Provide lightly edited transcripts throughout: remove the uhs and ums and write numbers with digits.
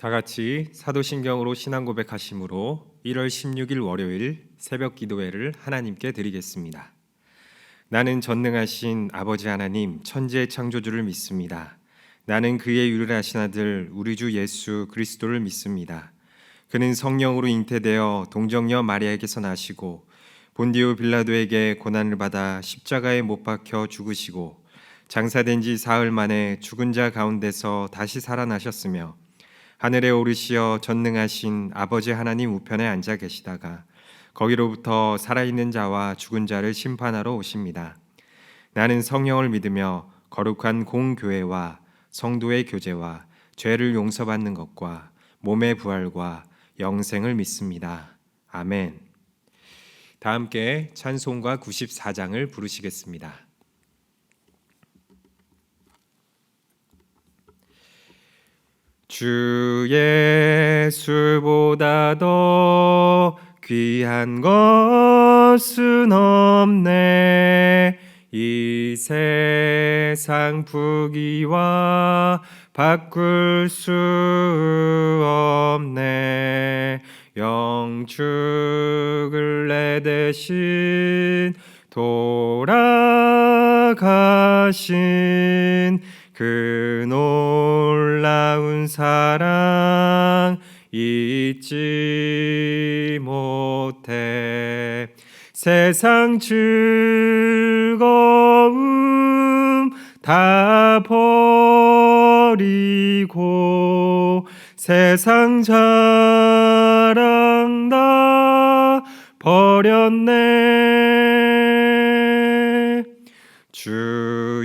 다 같이 사도신경으로 신앙 고백하심으로 1월 16일 월요일 새벽 기도회를 하나님께 드리겠습니다. 나는 전능하신 아버지 하나님 천지의 창조주를 믿습니다. 나는 그의 유일하신 아들 우리 주 예수 그리스도를 믿습니다. 그는 성령으로 잉태되어 동정녀 마리아에게서 나시고 본디오 빌라도에게 고난을 받아 십자가에 못 박혀 죽으시고 장사된 지 사흘 만에 죽은 자 가운데서 다시 살아나셨으며 하늘에 오르시어 전능하신 아버지 하나님 우편에 앉아 계시다가 거기로부터 살아있는 자와 죽은 자를 심판하러 오십니다. 나는 성령을 믿으며 거룩한 공교회와 성도의 교제와 죄를 용서받는 것과 몸의 부활과 영생을 믿습니다. 아멘. 다 함께 찬송가 94장을 부르시겠습니다. 주 예수보다 더 귀한 것은 없네. 이 세상 부귀와 바꿀 수 없네. 영축을 내 대신 돌아가신 그 놀라운 사랑 잊지 못해. 세상 즐거움 다 버리고 세상 자랑 다 버렸네. 주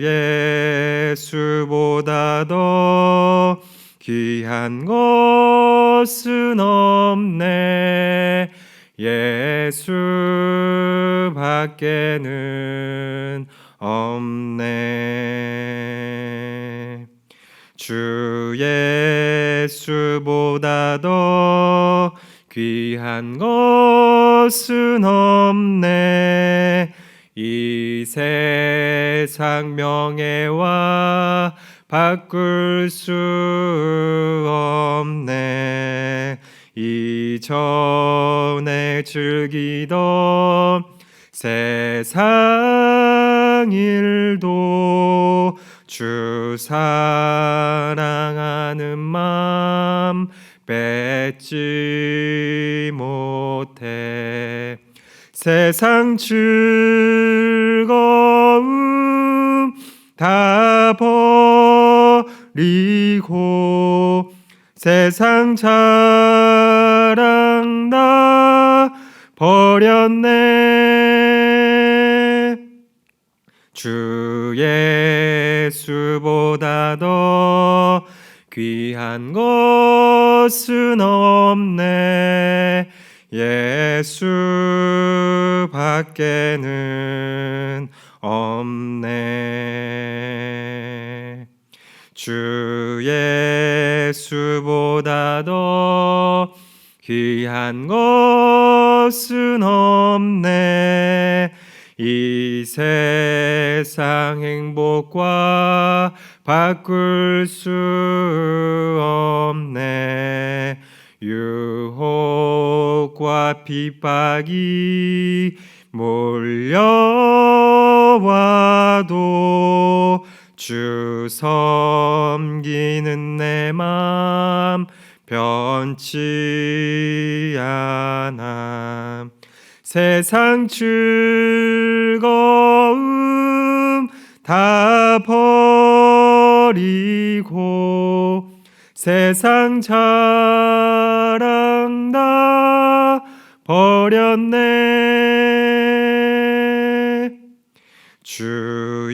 예수보다 더 귀한 것은 없네. 예수 밖에는 없네. 주 예수보다 더 귀한 것은 없네. 이 세상 명예와 바꿀 수 없네. 이전에 즐기던 세상 일도 주 사랑하는 맘 뺏지 못해. 세상 즐거움 다 버리고 세상 자랑 다 버렸네. 주 예수보다 더 귀한 것은 없네. 예수 밖에는 없네. 주 예수보다 더 귀한 것은 없네. 이 세상 행복과 바꿀 수 없네. 유혹과 핍박이 몰려와도 주 섬기는 내 맘 변치 않아. 세상 즐거움 다 버리고 세상 자랑 다 버렸네. 주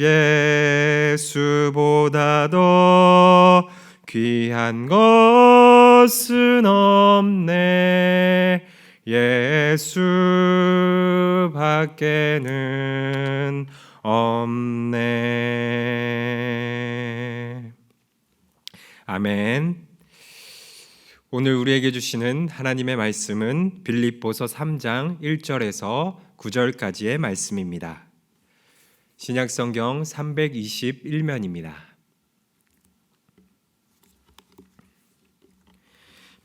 예수보다 더 귀한 것은 없네. 예수 밖에는 없네. 아멘. 오늘 우리에게 주시는 하나님의 말씀은 빌립보서 3장 1절에서 9절까지의 말씀입니다. 신약성경 321면입니다.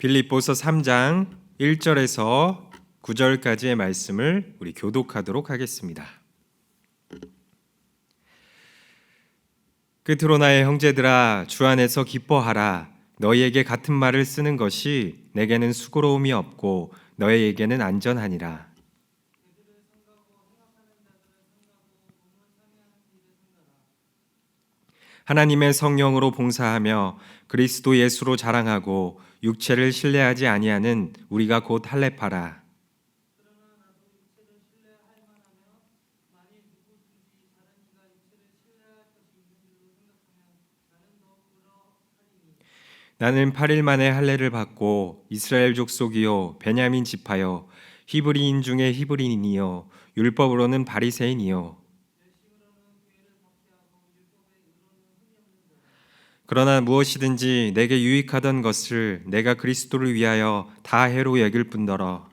빌립보서 3장 1절에서 9절까지의 말씀을 우리 교독하도록 하겠습니다. 끝으로 나의 형제들아, 주 안에서 기뻐하라. 너희에게 같은 말을 쓰는 것이 내게는 수고로움이 없고 너희에게는 안전하니라. 하나님의 성령으로 봉사하며 그리스도 예수로 자랑하고 육체를 신뢰하지 아니하는 우리가 곧 할례파라. 나는 8일 만에 할례를 받고 이스라엘 족속이요 베냐민 지파요 히브리인 중에 히브리인이요 율법으로는 바리새인이요. 그러나 무엇이든지 내게 유익하던 것을 내가 그리스도를 위하여 다 해로 여길 뿐더러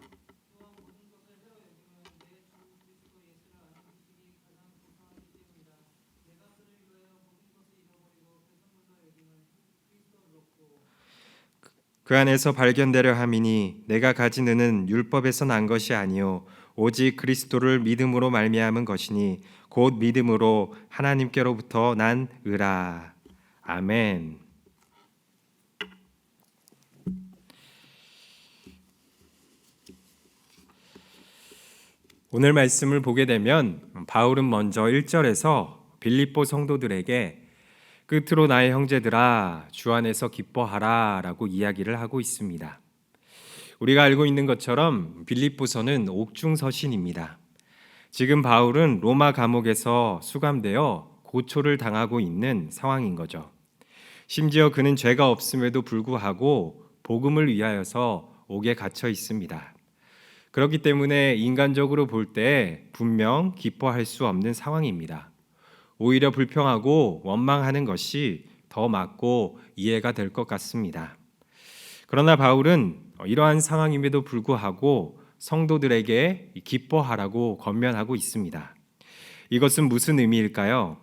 그 안에서 발견되려 함이니 내가 가진 은은 율법에서 난 것이 아니요 오직 그리스도를 믿음으로 말미암은 것이니 곧 믿음으로 하나님께로부터 난 의라. 아멘. 오늘 말씀을 보게 되면 바울은 먼저 1절에서 빌립보 성도들에게 끝으로 나의 형제들아 주 안에서 기뻐하라 라고 이야기를 하고 있습니다. 우리가 알고 있는 것처럼 빌립보서는 옥중서신입니다. 지금 바울은 로마 감옥에서 수감되어 고초를 당하고 있는 상황인 거죠. 심지어 그는 죄가 없음에도 불구하고 복음을 위하여서 옥에 갇혀 있습니다. 그렇기 때문에 인간적으로 볼 때 분명 기뻐할 수 없는 상황입니다. 오히려 불평하고 원망하는 것이 더 맞고 이해가 될 것 같습니다. 그러나 바울은 이러한 상황임에도 불구하고 성도들에게 기뻐하라고 권면하고 있습니다. 이것은 무슨 의미일까요?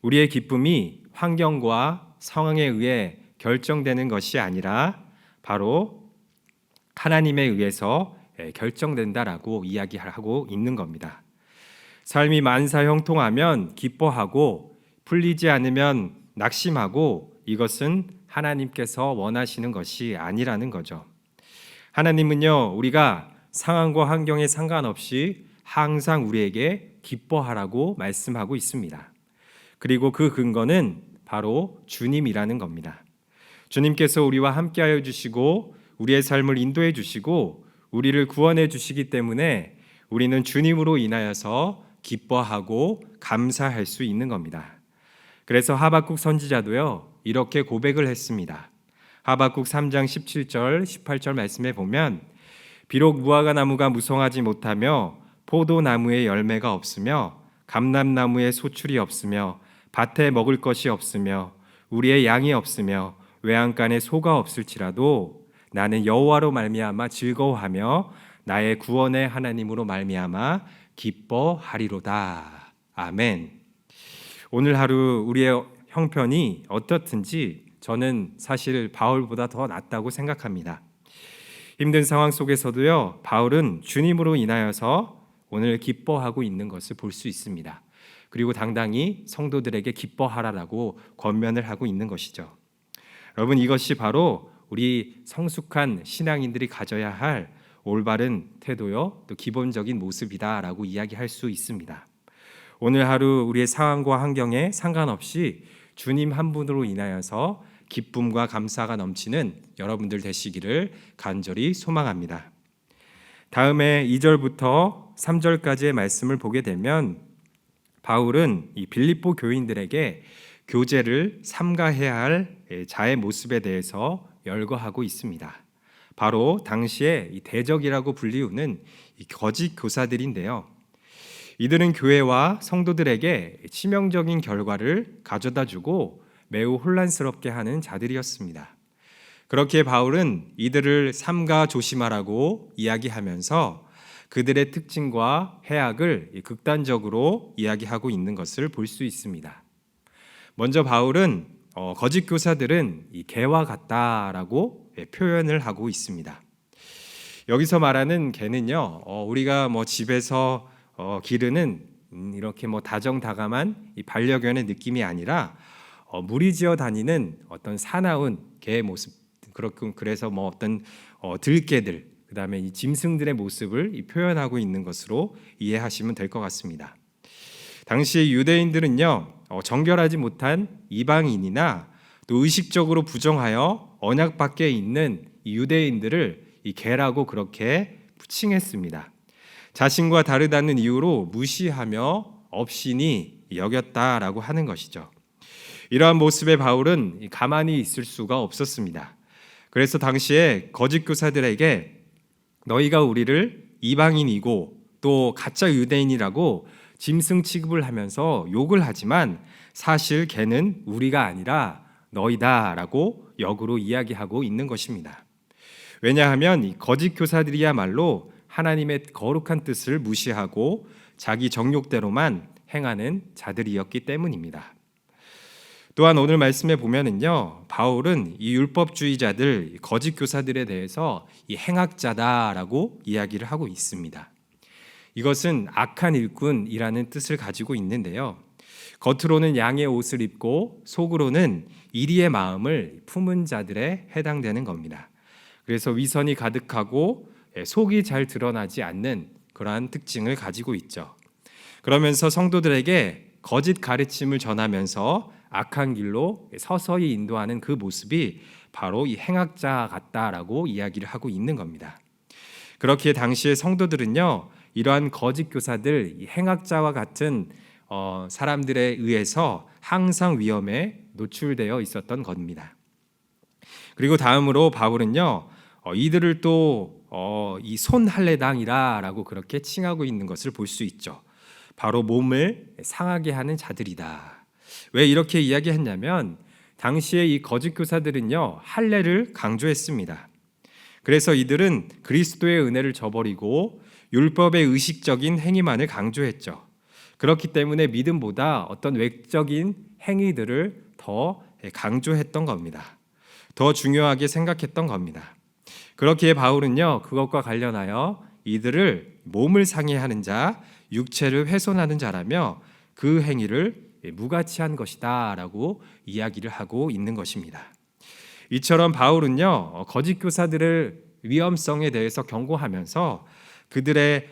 우리의 기쁨이 환경과 상황에 의해 결정되는 것이 아니라 바로 하나님에 의해서 결정된다라고 이야기하고 있는 겁니다. 삶이 만사 형통하면 기뻐하고 풀리지 않으면 낙심하고 이것은 하나님께서 원하시는 것이 아니라는 거죠. 하나님은요, 우리가 상황과 환경에 상관없이 항상 우리에게 기뻐하라고 말씀하고 있습니다. 그리고 그 근거는 바로 주님이라는 겁니다. 주님께서 우리와 함께하여 주시고 우리의 삶을 인도해 주시고 우리를 구원해 주시기 때문에 우리는 주님으로 인하여서 기뻐하고 감사할 수 있는 겁니다. 그래서 하박국 선지자도요 이렇게 고백을 했습니다. 하박국 3장 17절 18절 말씀에 보면 비록 무화과 나무가 무성하지 못하며 포도나무에 열매가 없으며 감람나무에 소출이 없으며 밭에 먹을 것이 없으며 우리의 양이 없으며 외양간에 소가 없을지라도 나는 여호와로 말미암아 즐거워하며 나의 구원의 하나님으로 말미암아 기뻐하리로다. 아멘. 오늘 하루 우리의 형편이 어떻든지 저는 사실 바울보다 더 낫다고 생각합니다. 힘든 상황 속에서도요 바울은 주님으로 인하여서 오늘 기뻐하고 있는 것을 볼 수 있습니다. 그리고 당당히 성도들에게 기뻐하라라고 권면을 하고 있는 것이죠. 여러분, 이것이 바로 우리 성숙한 신앙인들이 가져야 할 올바른 태도요 또 기본적인 모습이다라고 이야기할 수 있습니다. 오늘 하루 우리의 상황과 환경에 상관없이 주님 한 분으로 인하여서 기쁨과 감사가 넘치는 여러분들 되시기를 간절히 소망합니다. 다음에 2절부터 3절까지의 말씀을 보게 되면 바울은 이 빌립보 교인들에게 교제를 삼가해야 할 자의 모습에 대해서 열거하고 있습니다. 바로 당시에 이 대적이라고 불리우는 이 거짓 교사들인데요. 이들은 교회와 성도들에게 치명적인 결과를 가져다주고 매우 혼란스럽게 하는 자들이었습니다. 그렇게 바울은 이들을 삼가 조심하라고 이야기하면서 그들의 특징과 해악을 극단적으로 이야기하고 있는 것을 볼 수 있습니다. 먼저 바울은 거짓 교사들은 이 개와 같다라고 표현을 하고 있습니다. 여기서 말하는 개는요, 우리가 뭐 집에서 기르는 이렇게 뭐 다정다감한 이 반려견의 느낌이 아니라 무리지어 다니는 어떤 사나운 개의 모습, 그래서 뭐 어떤 들개들, 그다음에 이 짐승들의 모습을 표현하고 있는 것으로 이해하시면 될 것 같습니다. 당시 유대인들은요, 정결하지 못한 이방인이나 또 의식적으로 부정하여 언약 밖에 있는 이 유대인들을 이 개라고 그렇게 칭했습니다. 자신과 다르다는 이유로 무시하며 업신이 여겼다라고 하는 것이죠. 이러한 모습의 바울은 가만히 있을 수가 없었습니다. 그래서 당시에 거짓 교사들에게 너희가 우리를 이방인이고 또 가짜 유대인이라고 짐승 취급을 하면서 욕을 하지만 사실 걔는 우리가 아니라 너희다라고 역으로 이야기하고 있는 것입니다. 왜냐하면 이 거짓 교사들이야말로 하나님의 거룩한 뜻을 무시하고 자기 정욕대로만 행하는 자들이었기 때문입니다. 또한 오늘 말씀에 보면은요, 바울은 이 율법주의자들, 거짓 교사들에 대해서 이 행악자다라고 이야기를 하고 있습니다. 이것은 악한 일꾼이라는 뜻을 가지고 있는데요, 겉으로는 양의 옷을 입고 속으로는 이리의 마음을 품은 자들에 해당되는 겁니다. 그래서 위선이 가득하고 속이 잘 드러나지 않는 그러한 특징을 가지고 있죠. 그러면서 성도들에게 거짓 가르침을 전하면서 악한 길로 서서히 인도하는 그 모습이 바로 이 행악자 같다라고 이야기를 하고 있는 겁니다. 그렇기에 당시의 성도들은요, 이러한 거짓 교사들, 이 행악자와 같은 사람들에 의해서 항상 위험에 노출되어 있었던 겁니다. 그리고 다음으로 바울은요, 이들을 또 이 손할례당이라고 그렇게 칭하고 있는 것을 볼 수 있죠. 바로 몸을 상하게 하는 자들이다. 왜 이렇게 이야기했냐면 당시에 이 거짓 교사들은요, 할례를 강조했습니다. 그래서 이들은 그리스도의 은혜를 저버리고 율법의 의식적인 행위만을 강조했죠. 그렇기 때문에 믿음보다 어떤 외적인 행위들을 더 강조했던 겁니다. 더 중요하게 생각했던 겁니다. 그렇기에 바울은요, 그것과 관련하여 이들을 몸을 상해하는 자, 육체를 훼손하는 자라며 그 행위를 무가치한 것이다 라고 이야기를 하고 있는 것입니다. 이처럼 바울은요, 거짓 교사들의 위험성에 대해서 경고하면서 그들의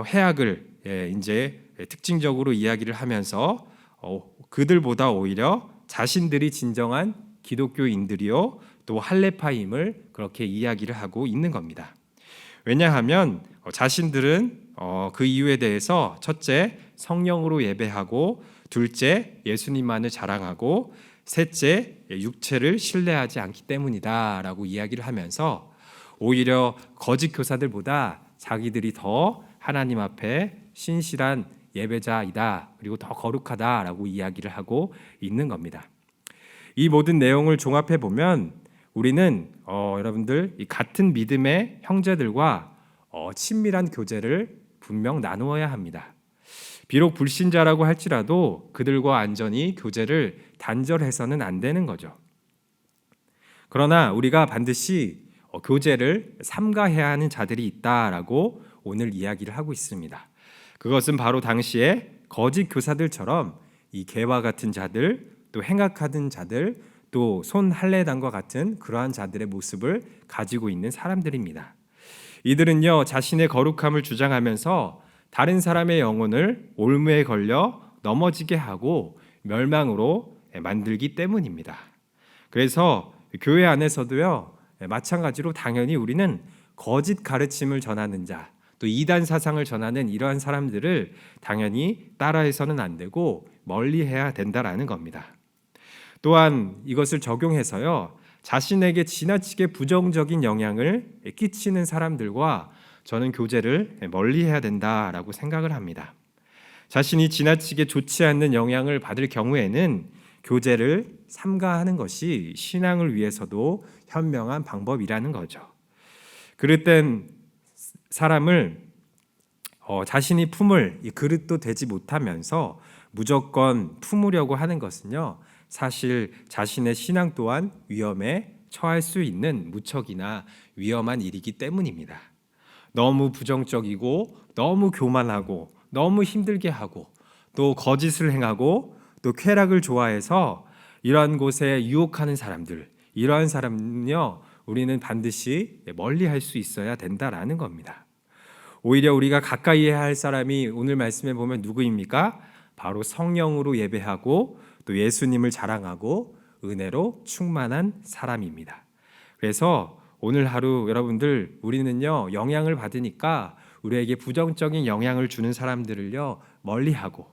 해악을 이제 특징적으로 이야기를 하면서 그들보다 오히려 자신들이 진정한 기독교인들이요 또 할례파임을 그렇게 이야기를 하고 있는 겁니다. 왜냐하면 자신들은 그 이유에 대해서 첫째, 성령으로 예배하고 둘째, 예수님만을 자랑하고 셋째, 육체를 신뢰하지 않기 때문이다라고 이야기를 하면서 오히려 거짓 교사들보다 자기들이 더 하나님 앞에 신실한 예배자이다, 그리고 더 거룩하다라고 이야기를 하고 있는 겁니다. 이 모든 내용을 종합해 보면 우리는 여러분들 이 같은 믿음의 형제들과 친밀한 교제를 분명 나누어야 합니다. 비록 불신자라고 할지라도 그들과 안전히 교제를 단절해서는 안 되는 거죠. 그러나 우리가 반드시 교제를 삼가해야 하는 자들이 있다라고 오늘 이야기를 하고 있습니다. 그것은 바로 당시에 거짓 교사들처럼 이 개와 같은 자들, 또 행악하던 자들, 또 손할례당과 같은 그러한 자들의 모습을 가지고 있는 사람들입니다. 이들은요, 자신의 거룩함을 주장하면서 다른 사람의 영혼을 올무에 걸려 넘어지게 하고 멸망으로 만들기 때문입니다. 그래서 교회 안에서도요, 마찬가지로 당연히 우리는 거짓 가르침을 전하는 자, 또 이단 사상을 전하는 이러한 사람들을 당연히 따라해서는 안 되고 멀리해야 된다라는 겁니다. 또한 이것을 적용해서요, 자신에게 지나치게 부정적인 영향을 끼치는 사람들과 저는 교제를 멀리해야 된다라고 생각을 합니다. 자신이 지나치게 좋지 않는 영향을 받을 경우에는 교제를 삼가하는 것이 신앙을 위해서도 현명한 방법이라는 거죠. 그릇된 사람을 자신이 품을 이 그릇도 되지 못하면서 무조건 품으려고 하는 것은요, 사실 자신의 신앙 또한 위험에 처할 수 있는 무척이나 위험한 일이기 때문입니다. 너무 부정적이고 너무 교만하고 너무 힘들게 하고 또 거짓을 행하고 또 쾌락을 좋아해서 이러한 곳에 유혹하는 사람들, 이러한 사람은요, 우리는 반드시 멀리할 수 있어야 된다라는 겁니다. 오히려 우리가 가까이 해야 할 사람이 오늘 말씀에 보면 누구입니까? 바로 성령으로 예배하고 또 예수님을 자랑하고 은혜로 충만한 사람입니다. 그래서 오늘 하루 여러분들, 우리는요, 영향을 받으니까 우리에게 부정적인 영향을 주는 사람들을요, 멀리하고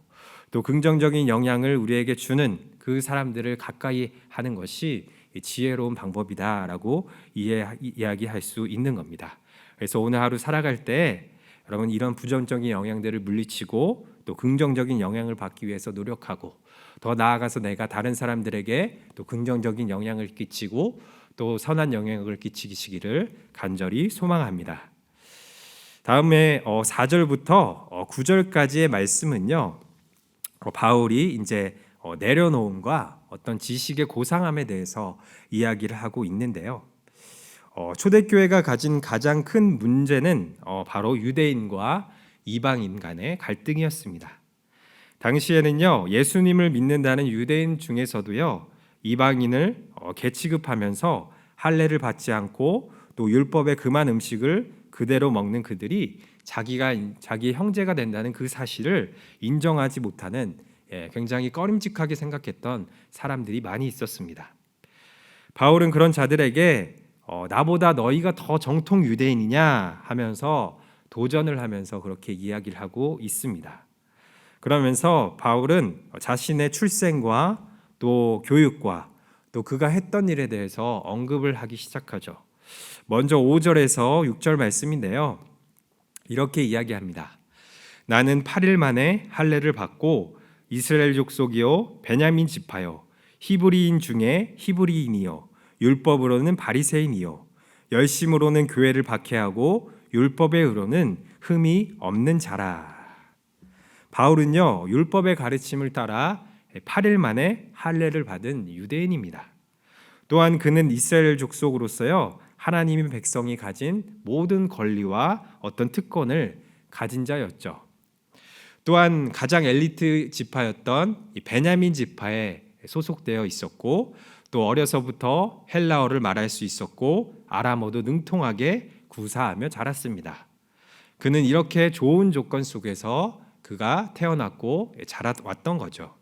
또 긍정적인 영향을 우리에게 주는 그 사람들을 가까이 하는 것이 지혜로운 방법이다라고 이야기할 수 있는 겁니다. 그래서 오늘 하루 살아갈 때 여러분, 이런 부정적인 영향들을 물리치고 또 긍정적인 영향을 받기 위해서 노력하고, 더 나아가서 내가 다른 사람들에게 또 긍정적인 영향을 끼치고 또 선한 영향을 끼치시기를 간절히 소망합니다. 다음에 4절부터 9절까지의 말씀은요, 바울이 이제 내려놓음과 어떤 지식의 고상함에 대해서 이야기를 하고 있는데요. 초대교회가 가진 가장 큰 문제는 바로 유대인과 이방인 간의 갈등이었습니다. 당시에는요, 예수님을 믿는다는 유대인 중에서도요, 이방인을 개취급하면서 할례를 받지 않고 또 율법의 금한 음식을 그대로 먹는 그들이 자기 형제가 된다는 그 사실을 인정하지 못하는, 굉장히 꺼림직하게 생각했던 사람들이 많이 있었습니다. 바울은 그런 자들에게 나보다 너희가 더 정통 유대인이냐 하면서 도전을 하면서 그렇게 이야기를 하고 있습니다. 그러면서 바울은 자신의 출생과 또 교육과 또 그가 했던 일에 대해서 언급을 하기 시작하죠. 먼저 5절에서 6절 말씀인데요, 이렇게 이야기합니다. 나는 8일 만에 할례를 받고 이스라엘 족속이요 베냐민 지파요 히브리인 중에 히브리인이요 율법으로는 바리새인이요 열심으로는 교회를 박해하고 율법의 의로는 흠이 없는 자라. 바울은요, 율법의 가르침을 따라 8일 만에 할례를 받은 유대인입니다. 또한 그는 이스라엘 족속으로서요, 하나님의 백성이 가진 모든 권리와 어떤 특권을 가진 자였죠. 또한 가장 엘리트 지파였던 이 베냐민 지파에 소속되어 있었고, 또 어려서부터 헬라어를 말할 수 있었고 아람어도 능통하게 구사하며 자랐습니다. 그는 이렇게 좋은 조건 속에서 그가 태어났고 자라왔던 거죠.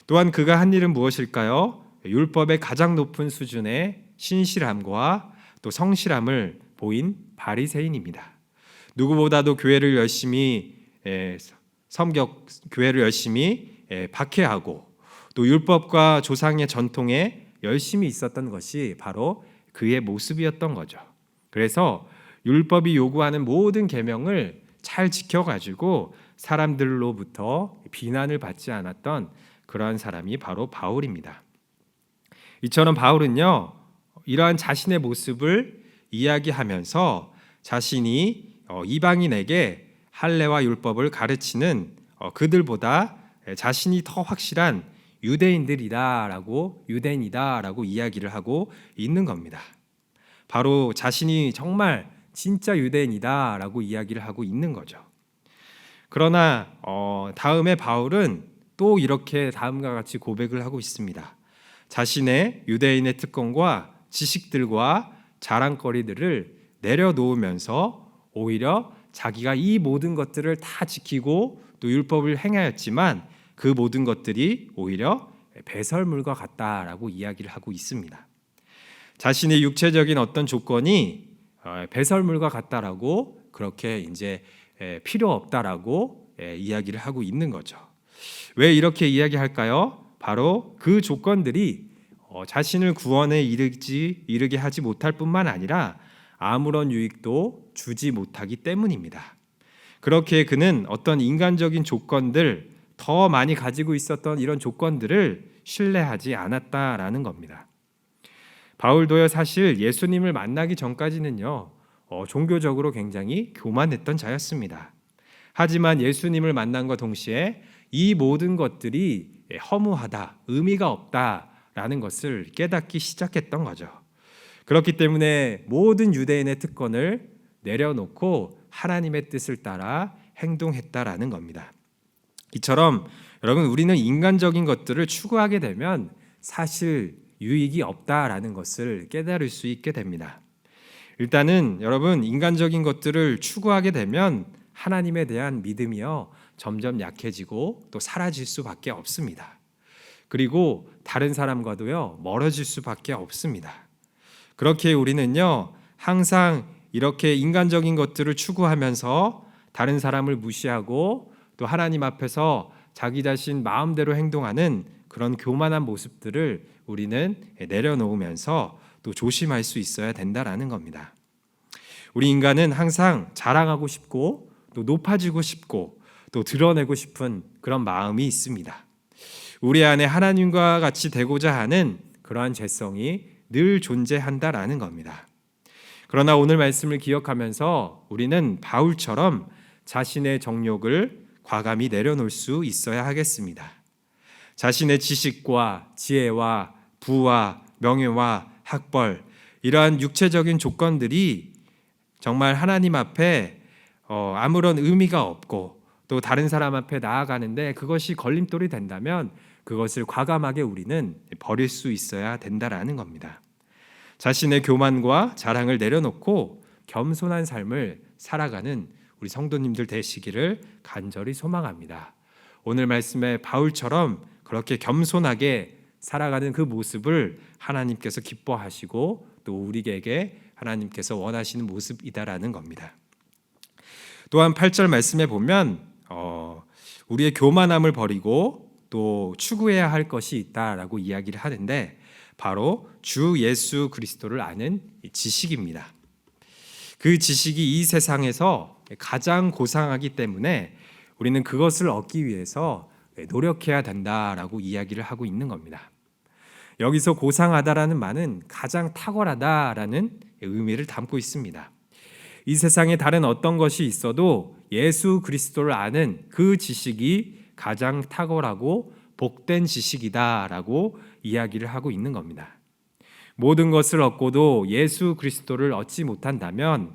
또한 그가 한 일은 무엇일까요? 율법의 가장 높은 수준의 신실함과 또 성실함을 보인 바리새인입니다. 누구보다도 교회를 열심히 교회를 열심히 박해하고 또 율법과 조상의 전통에 열심히 있었던 것이 바로 그의 모습이었던 거죠. 그래서 율법이 요구하는 모든 계명을 잘 지켜가지고 사람들로부터 비난을 받지 않았던 그러한 사람이 바로 바울입니다. 이처럼 바울은요, 이러한 자신의 모습을 이야기하면서 자신이 이방인에게 할례와 율법을 가르치는 그들보다 자신이 더 확실한 유대인이다라고 이야기를 하고 있는 겁니다. 바로 자신이 정말 진짜 유대인이다라고 이야기를 하고 있는 거죠. 그러나 다음에 바울은 또 이렇게 다음과 같이 고백을 하고 있습니다. 자신의 유대인의 특권과 지식들과 자랑거리들을 내려놓으면서 오히려 자기가 이 모든 것들을 다 지키고 또 율법을 행하였지만 그 모든 것들이 오히려 배설물과 같다라고 이야기를 하고 있습니다. 자신의 육체적인 어떤 조건이 배설물과 같다라고 그렇게 이제 필요 없다라고 이야기를 하고 있는 거죠. 왜 이렇게 이야기할까요? 바로 그 조건들이 자신을 구원에 이르게 하지 못할 뿐만 아니라 아무런 유익도 주지 못하기 때문입니다. 그렇게 그는 어떤 인간적인 조건들, 더 많이 가지고 있었던 이런 조건들을 신뢰하지 않았다라는 겁니다. 바울도요, 사실 예수님을 만나기 전까지는요, 종교적으로 굉장히 교만했던 자였습니다. 하지만 예수님을 만남과 동시에 이 모든 것들이 허무하다, 의미가 없다라는 것을 깨닫기 시작했던 거죠. 그렇기 때문에 모든 유대인의 특권을 내려놓고 하나님의 뜻을 따라 행동했다라는 겁니다. 이처럼 여러분, 우리는 인간적인 것들을 추구하게 되면 사실 유익이 없다라는 것을 깨달을 수 있게 됩니다. 일단은 여러분, 인간적인 것들을 추구하게 되면 하나님에 대한 믿음이요 점점 약해지고 또 사라질 수밖에 없습니다. 그리고 다른 사람과도요 멀어질 수밖에 없습니다. 그렇게 우리는요 항상 이렇게 인간적인 것들을 추구하면서 다른 사람을 무시하고 또 하나님 앞에서 자기 자신 마음대로 행동하는 그런 교만한 모습들을 우리는 내려놓으면서 또 조심할 수 있어야 된다라는 겁니다. 우리 인간은 항상 자랑하고 싶고 또 높아지고 싶고 또 드러내고 싶은 그런 마음이 있습니다. 우리 안에 하나님과 같이 되고자 하는 그러한 죄성이 늘 존재한다라는 겁니다. 그러나 오늘 말씀을 기억하면서 우리는 바울처럼 자신의 정욕을 과감히 내려놓을 수 있어야 하겠습니다. 자신의 지식과 지혜와 부와 명예와 학벌, 이러한 육체적인 조건들이 정말 하나님 앞에 아무런 의미가 없고 또 다른 사람 앞에 나아가는데 그것이 걸림돌이 된다면 그것을 과감하게 우리는 버릴 수 있어야 된다라는 겁니다. 자신의 교만과 자랑을 내려놓고 겸손한 삶을 살아가는 우리 성도님들 되시기를 간절히 소망합니다. 오늘 말씀에 바울처럼 그렇게 겸손하게 살아가는 그 모습을 하나님께서 기뻐하시고 또 우리에게 하나님께서 원하시는 모습이다라는 겁니다. 또한 8절 말씀에 보면 우리의 교만함을 버리고 또 추구해야 할 것이 있다라고 이야기를 하는데 바로 주 예수 그리스도를 아는 지식입니다. 그 지식이 이 세상에서 가장 고상하기 때문에 우리는 그것을 얻기 위해서 노력해야 된다라고 이야기를 하고 있는 겁니다. 여기서 고상하다라는 말은 가장 탁월하다라는 의미를 담고 있습니다. 이 세상에 다른 어떤 것이 있어도 예수 그리스도를 아는 그 지식이 가장 탁월하고 복된 지식이다라고 이야기를 하고 있는 겁니다. 모든 것을 얻고도 예수 그리스도를 얻지 못한다면,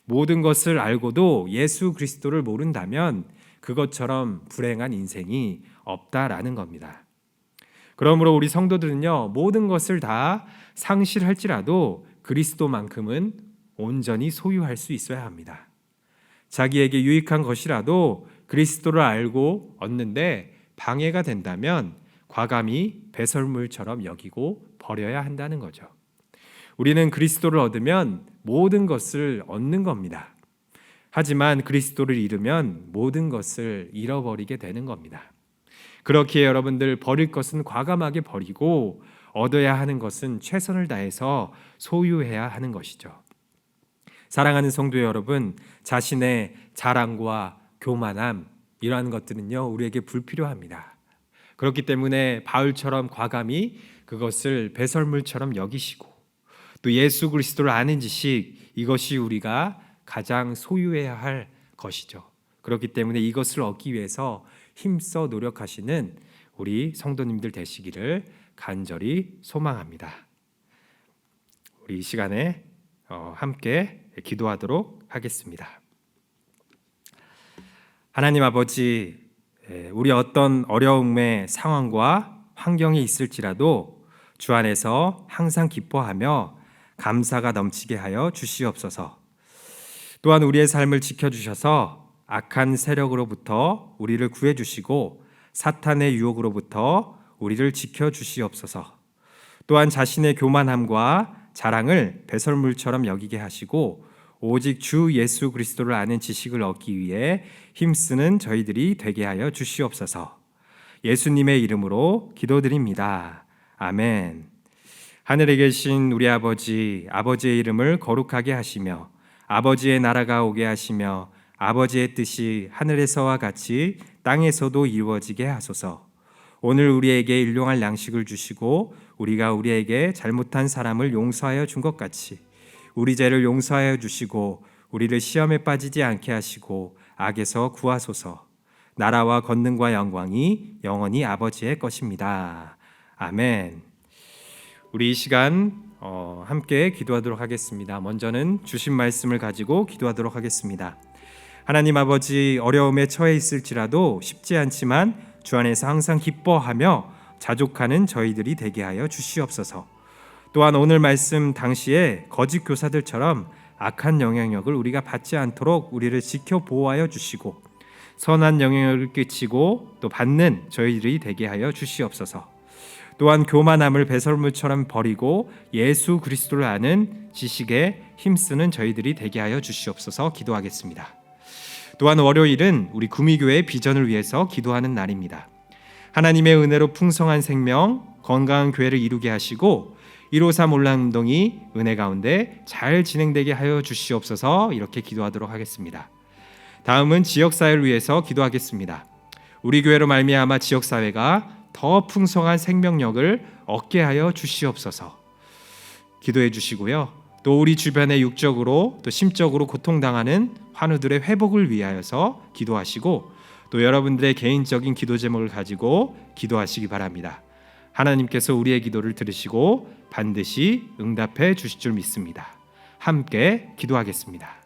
모든 것을 알고도 예수 그리스도를 모른다면 그것처럼 불행한 인생이 없다라는 겁니다. 그러므로 우리 성도들은요, 모든 것을 다 상실할지라도 그리스도만큼은 온전히 소유할 수 있어야 합니다. 자기에게 유익한 것이라도 그리스도를 알고 얻는데 방해가 된다면 과감히 배설물처럼 여기고 버려야 한다는 거죠. 우리는 그리스도를 얻으면 모든 것을 얻는 겁니다. 하지만 그리스도를 잃으면 모든 것을 잃어버리게 되는 겁니다. 그렇기에 여러분들 버릴 것은 과감하게 버리고 얻어야 하는 것은 최선을 다해서 소유해야 하는 것이죠. 사랑하는 성도 여러분, 자신의 자랑과 교만함 이러한 것들은요 우리에게 불필요합니다. 그렇기 때문에 바울처럼 과감히 그것을 배설물처럼 여기시고 또 예수 그리스도를 아는 지식, 이것이 우리가 가장 소유해야 할 것이죠. 그렇기 때문에 이것을 얻기 위해서 힘써 노력하시는 우리 성도님들 되시기를 간절히 소망합니다. 우리 이 시간에 함께 기도하도록 하겠습니다. 하나님 아버지, 우리 어떤 어려움의 상황과 환경이 있을지라도 주 안에서 항상 기뻐하며 감사가 넘치게 하여 주시옵소서. 또한 우리의 삶을 지켜주셔서 악한 세력으로부터 우리를 구해주시고 사탄의 유혹으로부터 우리를 지켜주시옵소서. 또한 자신의 교만함과 자랑을 배설물처럼 여기게 하시고 오직 주 예수 그리스도를 아는 지식을 얻기 위해 힘쓰는 저희들이 되게 하여 주시옵소서. 예수님의 이름으로 기도드립니다. 아멘. 하늘에 계신 우리 아버지, 아버지의 이름을 거룩하게 하시며 아버지의 나라가 오게 하시며 아버지의 뜻이 하늘에서와 같이 땅에서도 이루어지게 하소서. 오늘 우리에게 일용할 양식을 주시고 우리가 우리에게 잘못한 사람을 용서하여 준 것 같이 우리 죄를 용서하여 주시고 우리를 시험에 빠지지 않게 하시고 악에서 구하소서. 나라와 권능과 영광이 영원히 아버지의 것입니다. 아멘. 우리 이 시간 함께 기도하도록 하겠습니다. 먼저는 주신 말씀을 가지고 기도하도록 하겠습니다. 하나님 아버지, 어려움에 처해 있을지라도 쉽지 않지만 주 안에서 항상 기뻐하며 자족하는 저희들이 되게 하여 주시옵소서. 또한 오늘 말씀 당시에 거짓 교사들처럼 악한 영향력을 우리가 받지 않도록 우리를 지켜 보호하여 주시고 선한 영향력을 끼치고 또 받는 저희들이 되게 하여 주시옵소서. 또한 교만함을 배설물처럼 버리고 예수 그리스도를 아는 지식에 힘쓰는 저희들이 되게 하여 주시옵소서. 기도하겠습니다. 또한 월요일은 우리 구미교회의 비전을 위해서 기도하는 날입니다. 하나님의 은혜로 풍성한 생명, 건강한 교회를 이루게 하시고 153 올람운동이 은혜 가운데 잘 진행되게 하여 주시옵소서. 이렇게 기도하도록 하겠습니다. 다음은 지역사회를 위해서 기도하겠습니다. 우리 교회로 말미암아 지역사회가 더 풍성한 생명력을 얻게 하여 주시옵소서. 기도해 주시고요. 또 우리 주변에 육적으로 또 심적으로 고통당하는 환우들의 회복을 위하여서 기도하시고 또 여러분들의 개인적인 기도 제목을 가지고 기도하시기 바랍니다. 하나님께서 우리의 기도를 들으시고 반드시 응답해 주실 줄 믿습니다. 함께 기도하겠습니다.